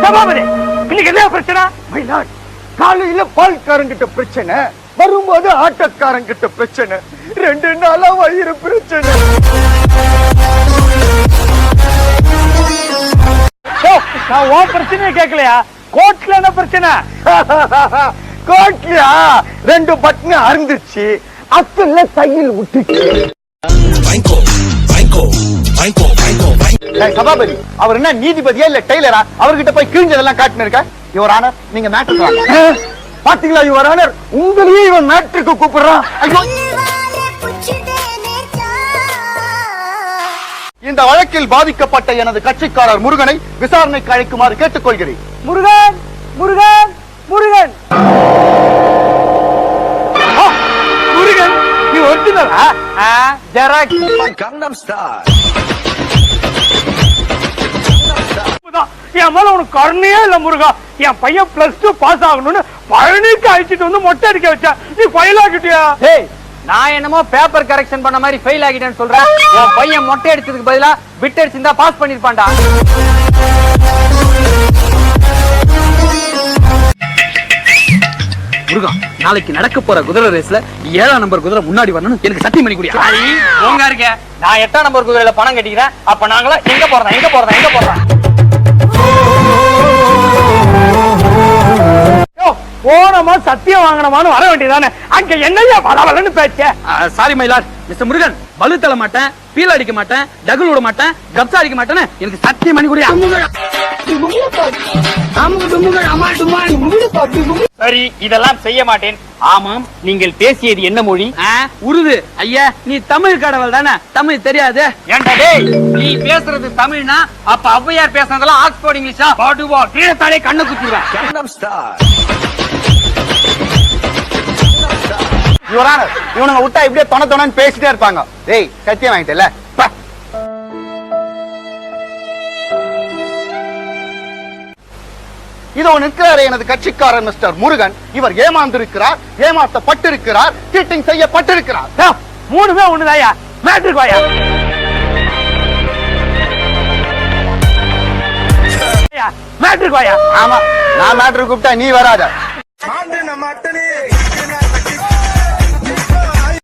சபாபதி இன்னைக்கு என்ன பிரச்சனை? காலையில பால்காரங்கிட்ட பிரச்சனை, வரும்போது ஆட்டக்காரங்கிட்ட பிரச்சனை, 2 நாளா வயிறு பிரச்சனை. நான் உன் பிரச்சனையை கேட்கலையா? கோட்ல என்ன பிரச்சனை? கோட்லயா 2 பட்டன் அறுந்துச்சு, அக்கல்ல தையல் விட்டுச்சு. சபாபதி அவர் என்ன நீதிபதியா இல்ல டெய்லரா? அவர்கிட்ட போய் கிழிஞ்சதெல்லாம் காட்டினு இருக்க. யுவர் ஆனர், நீங்க மேட்ருக்கு வாங்க. பாத்தீங்களா யுவர் ஆனர், உங்களையே இவன் மேட்ருக்கு கூப்பிடுறான். இந்த வழக்கில் பாதிக்கப்பட்ட எனது கட்சிக்காரர் முருகனை விசாரணைக்கு அழைக்குமாறு கேட்டுக்கொள்கிறேன். முருகன் முருகன் முருகன் முருகன், நீ ஒரிஜினலா? என் மேல உனக்கு கருணையே இல்ல முருகா. என் பையன் +2 பாஸ் ஆகணும்னு பழனிக்கு அழைச்சிட்டு வந்து மொட்டை அடிக்க வச்சா, நீ ஃபெயில் ஆகிட்டியா? நான் என்னமோ பேப்பர் கரெக்ஷன் பண்ண மாதிரி ஃபெயில் ஆகிட்டேன்னு சொல்றேன். உன் பையன் மொட்டை அடிச்சதுக்கு பதிலா பிட் அடிச்சிருந்தா பாஸ் பண்ணிருப்பான்டா. முருகா, நாளைக்கு நடக்க போற குதிரை ரேஸ்ல 7ஆம் நம்பர் குதிரை முன்னாடி வரணும், எனக்கு சத்தியம் பண்ணி குடியா. போங்க இருக்க, நான் 8ஆம் நம்பர் குதிரையில பணம் கட்டிக்கிறேன். அப்ப நாங்களா எங்க போறோம்? போனமா சத்தியம் வாங்கணுமான்னு வர வேண்டியதானே, அங்க என்னையா வளவலன்னு பேச்ச? Sorry myeloid. மிஸ்டர் முருகன், பலு தள்ள மாட்டேன், பீல் அடிக்க மாட்டேன், டகுல் விட மாட்டேன், கப்சா அடிக்க மாட்டேன்னு எனக்கு சத்தியம் பண்ணி குடியா. சரி, இதெல்லாம் செய்ய மாட்டேன். ஆமாம், நீங்கள் பேசியது என்ன மொழி? உருது. ஐயா, நீ தமிழ் கடவுள் தானே, தமிழ் தெரியாது? ஏன்டா டேய், நீ பேசுறது தமிழ்னா அப்ப ஔவையார் பேசுறதெல்லாம் ஆக்ஸ்போர்ட் இங்கிலீஷா? பாடுவா கீழத்தாலே கண்ணு குத்திடுவேன். யுவர் ஆனர், இவனுங்க விட்டா இப்படியே தொணன்னு பேசிட்டே இருப்பாங்க. டேய், சத்தியம் வாங்கிட்டல. இதோ நிற்கிறாரே எனது கட்சிக்காரர் மிஸ்டர் முருகன். இவர் ஏமாந்திருக்கிறார், ஏமாற்றப்பட்டிருக்கிறார், சீட்டிங் செய்யப்பட்டிருக்கிறார். 3மே ஒண்ணுதாயா. மேட்ருக்கு வாயா. மேட்ருக்கு வாயா. ஆமா, நான் மேட்ரு கூப்பிட்டா நீ வராத.